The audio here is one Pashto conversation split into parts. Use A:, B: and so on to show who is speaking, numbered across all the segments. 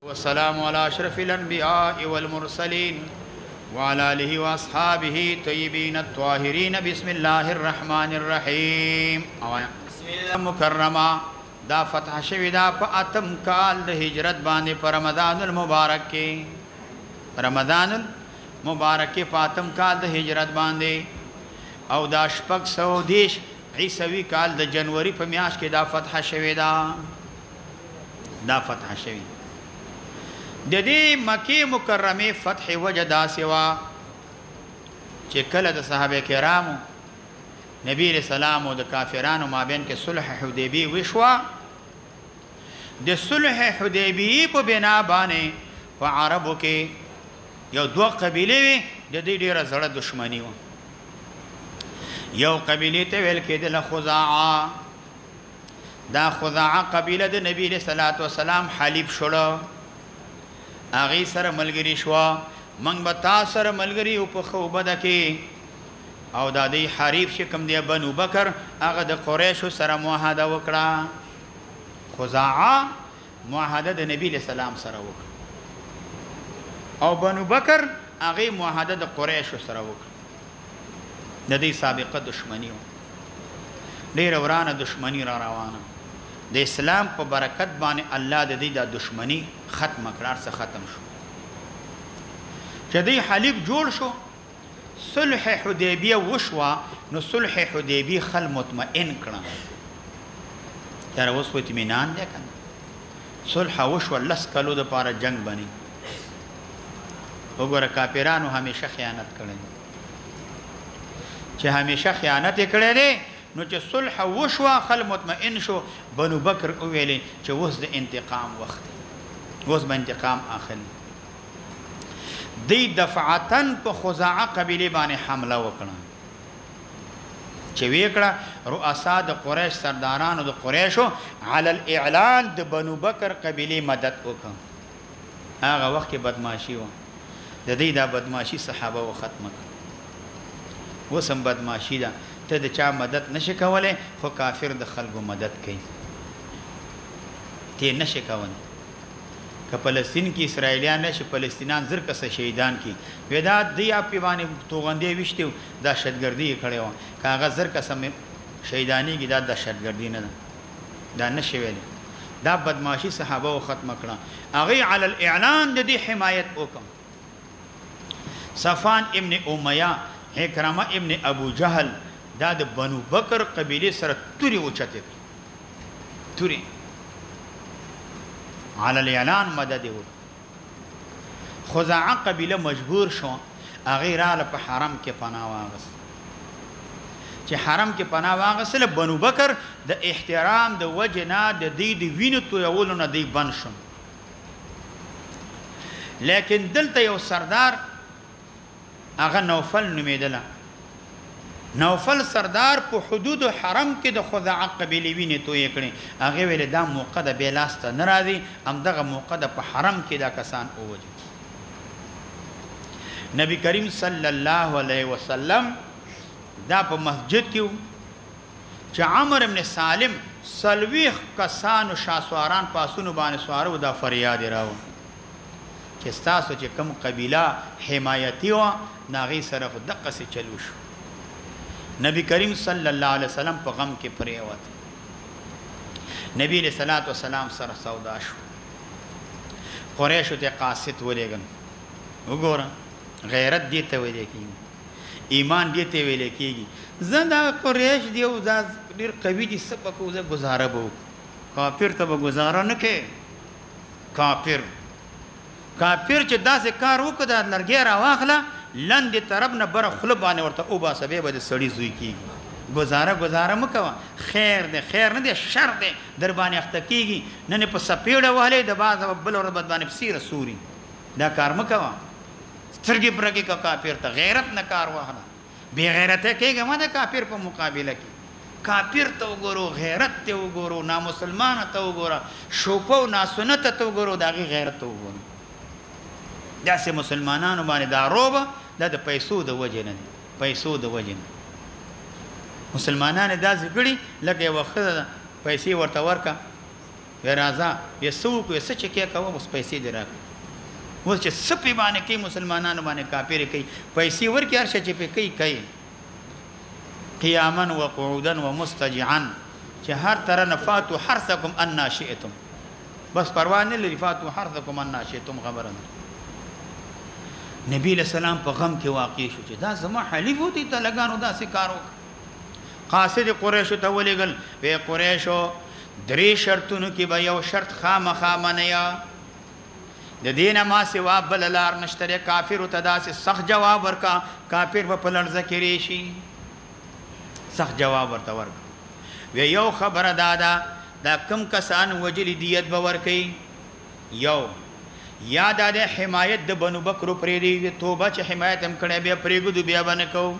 A: والسلام على أشرف الأنبياء والمرسلين وعلى آله وأصحابه طيبين الطاهرين. بسم الله الرحمن الرحيم. بسم الله مكرمة دا فتح شوی دا پا اتم کال دا ہجرت باندے پا رمضان المبارک کے پا اتم کال دا ہجرت باندے او دا شپک سو دیش عیسوی کال دا جنوری پا میاش کے دا فتح شوی دا فتح شوی د دې مکی مکرمه فتح وجدا سوا چې کله د صحابه کرامو نبی رسول الله او د کافرانو مابین کې صلح حدیبی وشوا د صلح حدیبی په بنا باندې په عربو کې یو دوه قبیلې د دې ډیره زړه دښمنی و. یو قبیله ته ویل کېدل خزاعه. دا خزاعه قبیله د نبی رسول الله والسلام حلیف شوړه، اغی سره ملګری شوا، منگ بتا سره ملګری او په خو بده کې او د دې حریف چې کوم دی بنو بکر هغه د قریشو سره معاهده وکړه. خزاعه معاهده د نبی له سلام سره وکړه او بنو بکر هغه معاهده د قریشو سره وکړه. د دې سابقه دښمنی و، ډېر ورانه دښمنی را روانه. د اسلام په برکت باندې الله د دې د دښمنی ختم کړار څه ختم شو چې دې حلیف جوړ شو. صلح حدیبیه وشوا نو صلح حدیبیه خل مطمئن کړه تر اوس په اطمینان ده کنه. صلح وشوا لس کلو د پاره جنگ بنی. وګوره کافرانو همیشه خیانت کړي چې همیشه خیانت کړي دي. نو چې صلح وشوا خل مطمئن شو. بنو بکر ویلې چې اوس د انتقام وخت، اوس به انتقام اخلي. دی دفعتن په خزاعه قبیله باندې حمله وکړه چې وکړه رؤسا د قریش سردارانو د قریشو علی الاعلان د بنو بکر قبیله مدد وکړه. هغه وخت کې بدمعشي و، د دې دا بدمعشي صحابه و ختم کړه. وسم بدمعشي ده، ته د چا مدد نشي کولای خو کافر د خلکو مدد کوي. ته نشي کولای که فلسطین کې اسرائیلیان نشي فلسطینیان زر کسه شهیدان کی ودا دی اپ باندې توغندې وشتو دا شتګردي کړي و کاغه زر کسه شهیدانی کی دا دهشتګردي نه دا نشي ویل. دا بدمعشي صحابه او ختم کړه. هغه علی الاعلان د دې حمایت وکم. صفان ابن امیہ، حکرمه ابن ابو جهل دا د بنو بکر قبیله سره توري اوچته توري علی الاعلان مدد و. خزاعه قبیله مجبور شو غیر ال په حرم کې پناه واغست. چې حرم کې پناه واغسل بنو بکر د احترام د وجنا د دې د وینو تو یول نه دی بن شو. لیکن دلته یو سردار هغه نوفل نومیدله. نوفل سردار په حدود حرم کې د خزاعه قبیله ویني توې کړي. هغه ویل دا موقع د بیلاسته ناراضي ام دغه موقع د په حرم کې دا کسان اوجه. نبی کریم صلی الله علیه وسلم دا په مسجد کې چې عمر ابن سالم سلويخ کسانو شاسواران پاسونو باندې سوارو دا فریاد راو چې تاسو چې کوم قبیله حمایتي و ناغي سره دقه سي چلو شو. نبی کریم صلی الله علیه وسلم په غم کې پریوت. نبی علیہ الصلوۃ والسلام سره سودا شو. قریش ته قاصد ولېګن. وګوره غیرت دې ته ویل کېږي، ایمان دې ته ویل کېږي. زنده قریش دی او ډیر قوي دي سبق او گزاره بو. کافر ته گزاره نه کې. کافر چې داسې کار وکړ د لرګي را واخله لند طرف نه بر خپل باندې ورته او با سبب د سړی زوی کی. گزاره مکوا. خیر ده خیر نه ده شر ده در باندې اخته کیږي. نه په سپیړه وهله د باز بل ور بد باندې پسیر سوري. دا کار مکوا. سترګې پرګه کا کافر ته غیرت نه کار وهله. بے غیرته کېږي ما د کافر په مقابله کې. کافر ته وګورو، غیرت ته وګورو، نا مسلمان ته وګورو، شوپو نا سنت ته وګورو، دا غیرت ته وګورو. داسې مسلمانانو باندې دا روبه دا د پیسو د وجه نه دي. پیسو د وجه نه مسلمانانو دا ذکرې لکه وخت پیسې ورته ورکا وی راځه وی څه وکړو څه چې کې کوه اوس پیسې دې راکړه اوس چې څه پې باندې کوي مسلمانانو باندې کافرې کوي پیسې ورکړي هر شی چې پې کوي قیاما وقعودا ومستجعا چې هر طرح نه فاتو حرثکم انا شئتم بس پروا نه لري فاتو حرثکم انا شئتم خبره نبی علیہ السلام په غم کې واقع شو چې دا زما حلیف وتی ته لګانو داسې کار وکړ قاصد قریشو ته ولېږل وی قریشو 3 شرطونو کې به یو شرط خامخا منیا د دینه ما سوا بل لار نشته کافر ته داسې سخت جواب ورکا کافر په لړزه کې ریشي سخت جواب ورته ورکا وی یو خبره دادا دا کم کسان وجلی دیت به ورکي یو یا د حمایت د بنو بکر پرې دی توبه چې حمایت هم کړي بیا پرېګو بیا باندې کو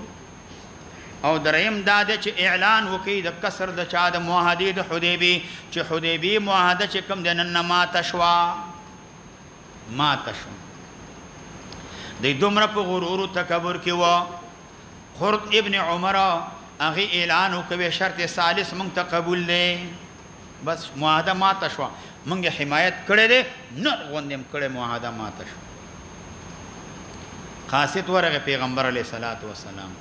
A: او دریم دا چې اعلان وکي د کسر د چا د معاهده د حدیبی چې حدیبی معاهده چې کم د نن ما تشوا د دومره په غرور او تکبر کې و خرد ابن عمر هغه اعلان وکوي شرط ثالث مونږ ته قبول دی بس معاهده ما تشوا مونږ حمایت کړی دی نه غوندم کړی معاهده ما تشوا قاصد ورغه پیغمبر علیه الصلاۃ والسلام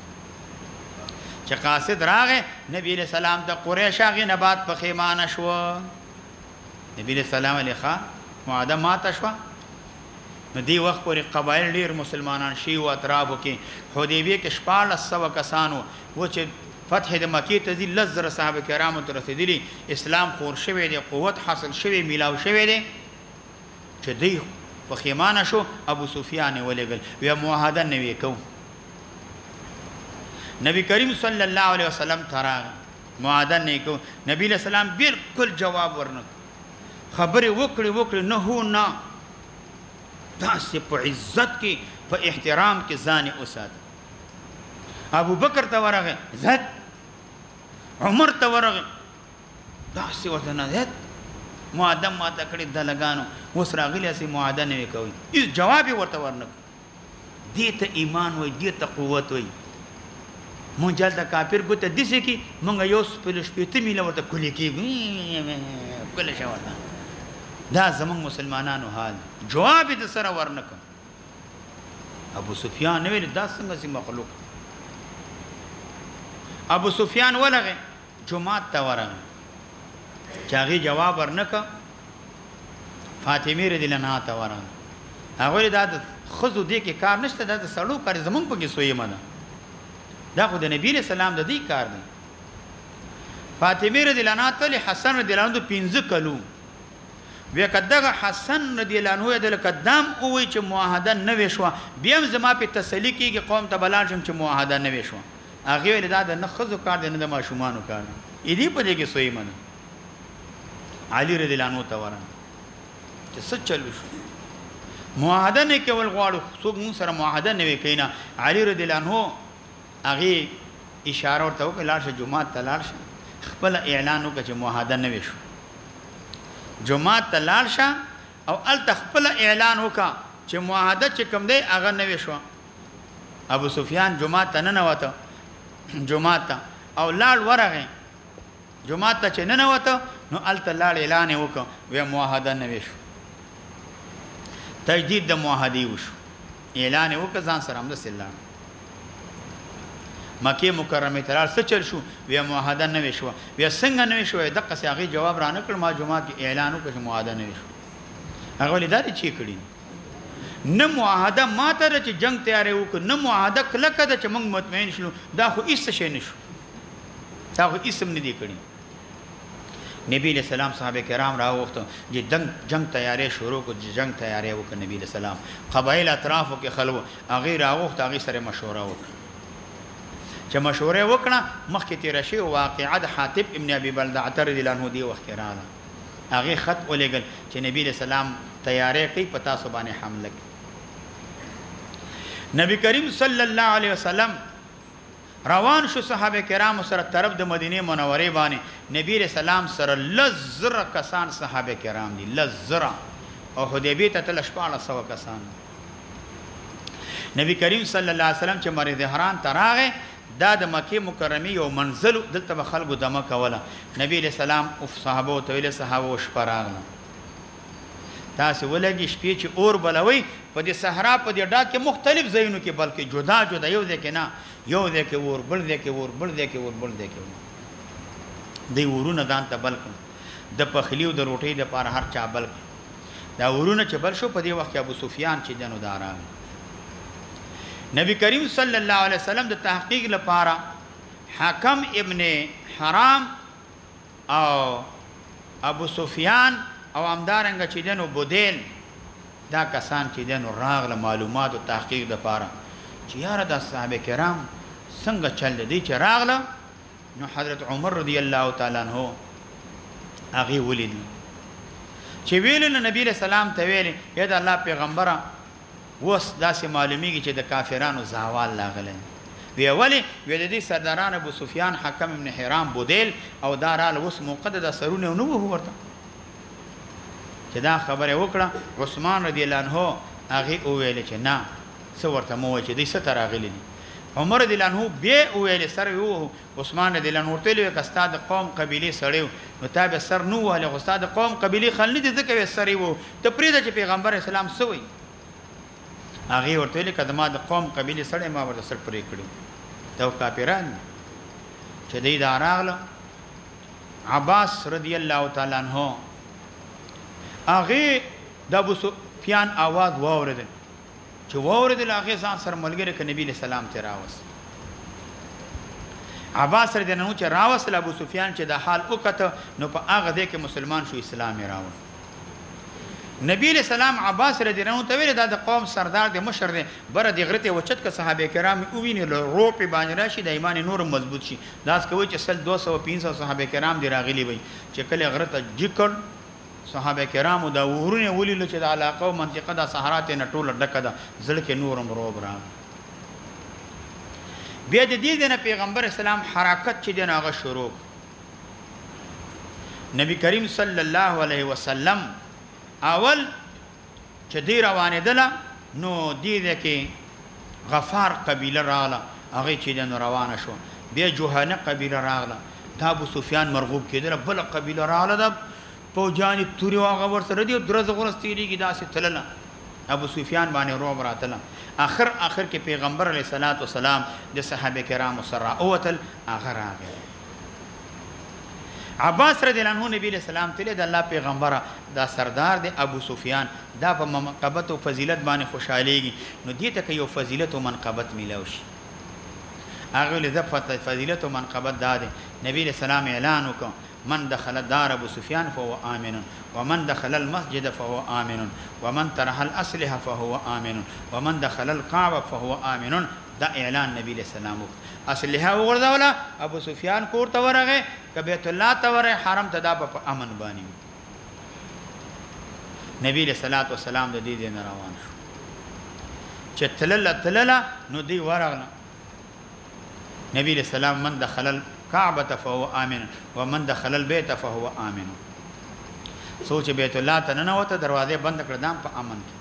A: چې قاصد راغه نبی علیہ السلام د قریش هغه نه بعد په خیمانه شو نبی علیہ السلام علیه معاهده ما تشوا نو دی وخت پورې قبایل ډیر مسلمانان شي او اطرافو کې حدیبیه کې 1400 کسانو و چې فتح د مکی ته ذل لزر صحابه کرامو ته رسیدلی اسلام خور شوی دی قوت حاصل شوی میلاو شوی دی چې دی په خیمانه شو ابو سفیان ولېګل وی معاهده نوی کو نبی کریم صلی الله علیه وسلم ترا معاهده نه کو نبی علیہ السلام بالکل جواب ورنه خبره وکړي نه هو نه داسې په عزت کې په احترام کې ځان اوسات ابو بکر ته ورغه عزت عمر ته ورغه داسې ورته نه عزت معاهده ماته کړې د لګانو اوس راغلی سي معاهده نه کوي هیڅ جواب ورته ورنک دې ته ایمان وای دې ته قوت وای مونږ د کافر ګوته دسه کې مونږ یو سپېته میله ورته کلی کې کله شو دا زمون مسلمانانو حال جواب د سره ورنک ابو سفیان ویل دا څنګه سي مخلوق ابو سفیان ولغه جمعه ته ورغه چاغي جواب ورنک فاطمه رضی الله عنها ته ورغه هغه دا خزو دې کې کار نشته دا سړو کار زمون په کې سوې منه دا خو د نبی رسول الله د دې کار دی فاطمه رضی الله عنها ته حسن رضی الله عنه 15 کلو بیا کداغه حسن رضی الله عنه د قدام او وی چې معاهده نه وشو بیا زما په تسلی کېږي قوم ته بلان شم چې معاهده نه وشو هغه ول دا د نخذو کار دی نه د ماشومانو کار دی په دې کې سوې منه علي رضی الله عنه ته ورن چې څه چلو شو معاهده نه کول غواړو څوک مون سره معاهده نه وکینا علي رضی الله عنه هغه اشاره ورته وکړه لاشه جمعه ته لاشه خپل اعلان وکړه چې معاهده نه وشو جمعه ته لاشه او ال تخپل اعلان وکړه چې معاهده چې کوم دی هغه نه وشو ابو سفیان جمعه ته نه وته جمعه ته او لال ورغه جمعه ته چې نه وته نو ال تلال اعلان وکړه و معاهده نه وشو تجدید د معاهده وشو اعلان وکړه ځان سره هم د سلام مکه مکرمه ترال څه چل شو بیا معاهده نه وشو بیا څنګه نه وشو دغه څنګه جواب را نه کړ ما جمعه کې اعلان وکړ معاهده نه وشو هغه لیداري چی کړی نه معاهده ماته چې جنگ تیارې وکړ نه معاهده کله کده چې موږ مطمئن شلو دا خو هیڅ شي نشو دا خو اسم نه دی کړی نبی علیہ السلام صحابه کرام راوخته چې جنگ تیارې شروع کو جنگ تیارې وکړ نبی علیہ السلام قبایل اطرافو کې خلوه هغه راوخته هغه سره مشوره وکړه چې مشوره وکړه مخکې تیر شي واقعه د حاتب ابن ابي بلدعه رضی الله عنه دی وخت رااله هغه خط ولېګل چې نبی علیہ السلام تیارې کوي پتا سو باندې حمله نبی کریم صلی الله علیه وسلم روان شو صحابه کرام سره طرف د مدینه منوره باندې نبی رسول الله سره لزر کسان صحابه کرام دي لزر او حدیبیه ته 1400 کسان نبی کریم صلی الله علیه وسلم چې مرید حرام تراغه دا د مکه مکرمه یو منزل دلته به خلکو دمه کوله نبی له سلام او صحابه ته ویل صحابه وشپراغله تاسو ولګي شپې چې اور بلوي په دې صحرا په دې ډا کې مختلف ځایونو کې بلکې جدا جدا یو ځای کې نه یو ځای کې اور بل ځای کې اور بل ځای کې اور بل ځای کې دی ورونه دان ته بلک د پخلیو د روټۍ د پاره هر چا بلک دا ورونه چې بل شو په دې وخت کې ابو سفیان چې جنو داران نبی کریم صلی الله علیه وسلم د تحقیق لپاره حکم ابن حرام او ابو سفیان او امدارنګ چې دنو بودیل دا کسان چې دنو راغله معلومات او تحقیق لپاره چې یاره د صحابه کرام څنګه چل دي چې راغله نو حضرت عمر رضی الله تعالی عنہ هغه ولید چې ویل نبی له سلام ته ویل یا د الله پیغمبره وس داسې معلومیږي چې د کافرانو زوال لاغله وی اولی وی د دې سرداران ابو سفیان حکم ابن حرام بودیل او دارال وس موقد د سرونه نو ورته چې دا خبره وکړه عثمان رضی الله عنه هغه ویل چې نه څه ورته مو چې دې ستر راغلی عمر رضی الله عنه به ویل سره وو عثمان رضی الله عنه ورته ویل کستاد قوم قبيله سړیو نو تابع سر نو له استاد قوم قبيله خلني دي ځکه سره وو ته پریده چې پیغمبر اسلام سوی هغه ورته ویل کدما د قوم قبيله سړی ما ورته سر پرې کړی ته کافران چې دې دا راغله عباس رضی الله تعالی عنہ هغه د ابو سفیان आवाज واورید چې واورید هغه ځان سره ملګری ک نبی له سلام ته راوس عباس رضی الله عنه چې راوس ابو سفیان چې د حال وکړه نو په هغه ځای کې مسلمان شو اسلام راوړ نبی له سلام عباس رضی الله عنه ته ویل دا د قوم سردار دی مشر دی بر د غرته وچت ک صحابه کرام او ویني رو په باندې راشي د ایمان نور مضبوط شي داس کوي چې سل 200 500 صحابه کرام دی راغلي وي چې کله غرته جکړ صحابه کرام دا ورونه ولې چې د علاقه او منطقه د صحرات نه ټوله ډکه ده زړه کې نورم روب را بیا د دې نه پیغمبر اسلام حرکت چې دغه هغه شروع نبی کریم صلی الله علیه وسلم اول چې دی روانه دله نو دې کې غفار قبیله راغله هغه چې د روانه شو بیا جوهانه قبیله راغله دا ابو سفیان مرغوب کېدل بل قبیله راغله د پوجانی توري واغه ور سره دی درز غرستيږي داسې تلله ابو سفیان باندې روب راتله اخر کې پیغمبر علیه الصلاۃ والسلام د صحابه کرام سره اوتل اخر راغی عباس رضی الله عنه نبی علیہ السلام ته د الله پیغمبر دا سردار دی ابو سفیان دا په منقبت او فضیلت باندې خوشاليږي نو دې ته یو فضیلت او منقبت میلاو شي هغه له ذفت فضیلت او منقبت دا دی نبی علیہ السلام اعلان وکړ من دخل دار ابو سفیان فهو آمن ومن دخل المسجد فهو آمن ومن طرح الاسلحه فهو آمن ومن دخل الكعبه فهو آمن دا اعلان نبی علیہ السلام اسلحه وغورځوله ابو سفیان کور ته ورغه ک بیت الله ته ورغه حرم ته دا په امن باندې نبی علیہ الصلوۃ والسلام د دې نه روان شو چې تلله نو دی ورغله نبی علیہ السلام من دخل الكعبه فهو آمن ومن دخل البيت فهو آمن سوچ بیت الله ته نه وته دروازه بند کړ دام په امن کې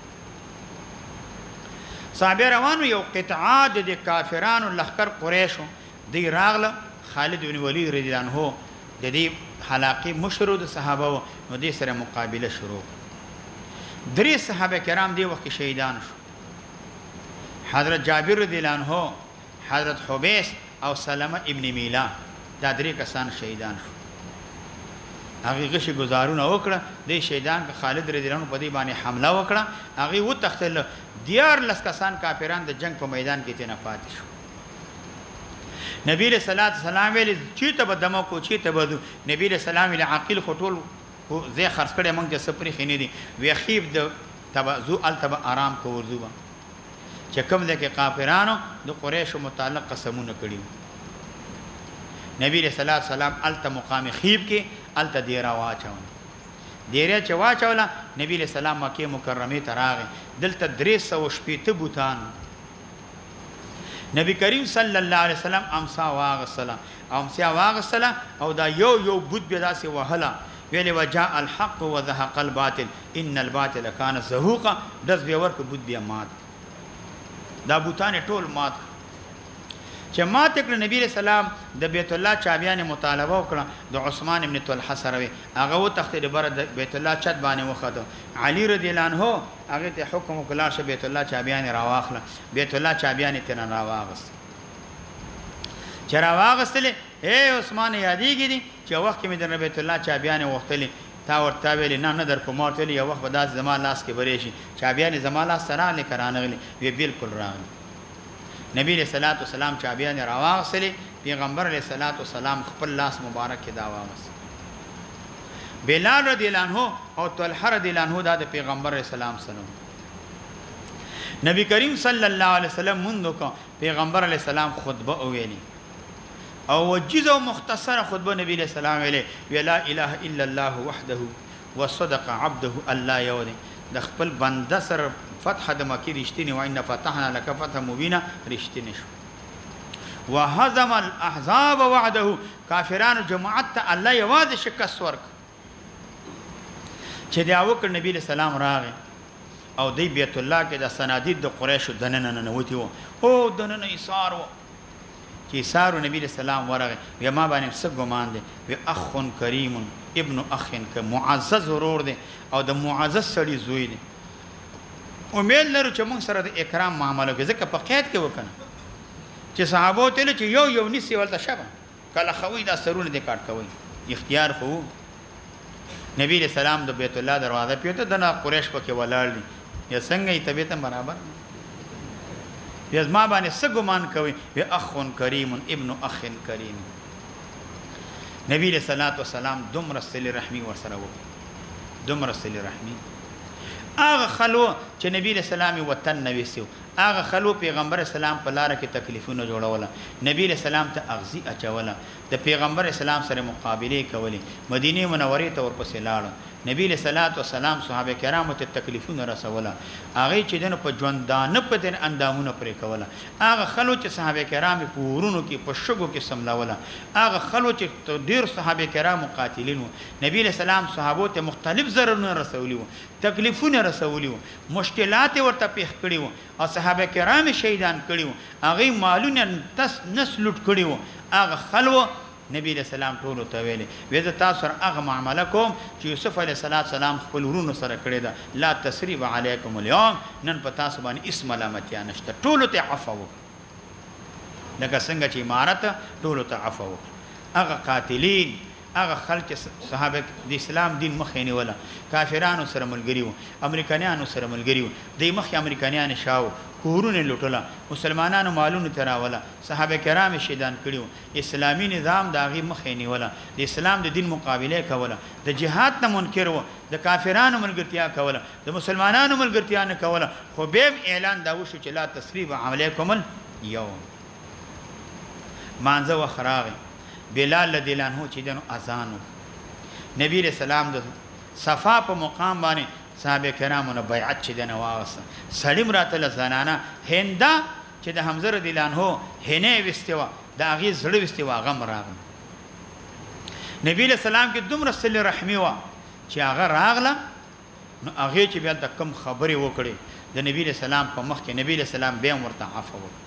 A: صحابه روانو یو قطعه د کافرانو لخر قریشو دی راغله خالد بن ولید رضی الله عنه د دې حلاقه مشرود صحابه نو دې سره مقابله شروع درې صحابه کرام دی وخت شهیدان شو حضرت جابر رضی الله عنه حضرت حبیس او سلمہ ابن میلا دا درې کسان شهیدان شو هغه غشي گزارونه وکړه د شهیدان خالد رضی الله عنه په دې باندې حمله وکړه هغه و تختل دیار لس کسان کافران د جنگ په میدان کې تنه پاتې شو نبی رسول الله صلی الله علیه وسلم چې ته بدمو کو چې ته بدو نبی رسول الله علیه عاقل خټول زه خرڅ کړه مونږ د سپری خینې دي وی خیب د تبعذو التب آرام کو ورزوبا چې کوم د کافرانو د قریش متعلق قسمونه کړی نبی رسول الله صلی الله علیه وسلم الت مقام خیب کې الت دیرا واچون دیره چې واچوله نبی رسول الله مکه مکرمه ته راغی دلته 380 بوتان نبی کریم صلی الله علیه وسلم امسا واغسلا او دا یو بوت به داسې وهلا ویل وجاء الحق وذهق الباطل ان الباطل كان زهوقا دز به ورک بوت بیا مات دا بوتان ټول مات چې ما ته کړ نبی رسول الله د بیت الله چابیان مطالبه وکړه د عثمان ابن طلحه سره هغه و تخت بر د بیت الله چت باندې وخته علي رضی الله عنه هغه ته حکم وکړ چې بیت الله چابیان راواخله بیت الله چابیان ته نه راواغست چې راواغستلې اے عثمان یادېږي دي چې وخت کې مې د بیت الله چابیان وختلې تا ورته ویل نه در کوم ورته یو وخت به داس زما لاس کې برې شي چابیان زما لاس سره نه کرانغلي وی بالکل راغلی نبی علیہ الصلوۃ والسلام چابیان راواغسلې پیغمبر علیہ الصلوۃ والسلام خپل لاس مبارک کې دا واغس بلال رضی الله عنه او طلحه رضی الله عنه دا د پیغمبر علیہ السلام سره نبی کریم صلی الله علیه وسلم مونږ کو پیغمبر علیہ السلام خطبه ویلي او وجیز او مختصره خطبه نبی علیہ السلام ویلي لا اله الا الله وحده وصدق عبده الله یود د خپل بنده سره فتح د مکی رښتینی و ان فتحنا لك فتحا مبینا رښتینی شو وهزم الاحزاب وعده کافرانو جماعت ته الله یواز شکست ورک چې دا وکړ نبی علیہ السلام راغی او دی بیت الله کې د صنادید د قریش دننه نه وتی وو او دننه ایثار چې سارو نبی علیہ السلام ورغه بیا ما باندې څه ګمان دي وی اخ کریم ابن اخ ک معزز ورور دي او د معزز سړي زوی دي امید لرو چې موږ سره د اکرام معاملې کې ځکه په قید کې وکنه چې صحابه ته چې یو نسی ولته شبه کله خوي دا سرونه دې کاټ کوي اختیار خو نبی علیہ السلام د بیت الله دروازه پیته د قریش پکې ولاړ دي یا څنګه یې طبيعت برابر یزما باندې څه ګمان کوي وی اخ کریم ابن اخ کریم نبی علیہ الصلوۃ والسلام دومره صلی رحمی ورسره و دومره صلی رحمی هغه خلو چې نبی علیہ السلام وطن نوي سیو هغه خلو پیغمبر اسلام په لار کې تکلیفونه جوړوله نبی علیہ السلام ته اغزی اچوله د پیغمبر اسلام سره مقابله کولی مدینه منوره ته ورپسې لاړ نبی علیہ الصلوۃ والسلام صحابه کرامو ته تکلیفونه رسوله هغه چې دنه په ژوندانه په دین اندامونه پرې کوله هغه خلو چې صحابه کرام په ورونو کې په شګو کې سملاوله هغه خلو چې ډیر صحابه کرام قاتلین نبی علیہ السلام صحابو ته مختلف ضررونه رسولي تکلیفونه رسولي مشکلات ورته پیښ کړي او صحابه کرام شهیدان کړي هغه مالونه تس نسلټ کړي هغه خلو نبی علیہ السلام ټول ته ویلي وې تاسو سره هغه معامله کوم چې یوسف علیہ السلام خپل ورونو سره کړی دا لا تسریب علیکم اليوم نن په تاسو باندې اسم ملامتیا نشته ټول ته عفو لکه څنګه چې امارت ټول ته عفو هغه قاتلین هغه خلک صحابه د اسلام دین مخې نیوله کافرانو سره ملګری وو امریکایانو سره ملګری وو د مخې امریکایان شاو کورونه لوټله مسلمانانو مالونه تراوله صحابه کرام شهیدان کړیو اسلامی نظام داغي مخې نیوله د اسلام د دین مقابله کوله د جهاد نه منکر وو د کافرانو ملګرتیا کوله د مسلمانانو ملګرتیا نه کوله خو به اعلان دا وشو چې لا تسریب علیکم اليوم مانزه وخراغ بلال رضی الله عنه چې دنو اذان نبی رسول الله د صفا په مقام باندې صحابه کرامو نه بیعت چې دنه واغسته سلیم راتله زنانه هندا چې د حمزه رضی الله عنه هنه وستوا دا غي زړه وستوا غم راغله نبی رسول الله کې دومره صلی رحمی وا چې هغه راغله نو هغه چې بیا د کم خبرې وکړي د نبی رسول الله په مخ کې نبی رسول الله به ورته عفو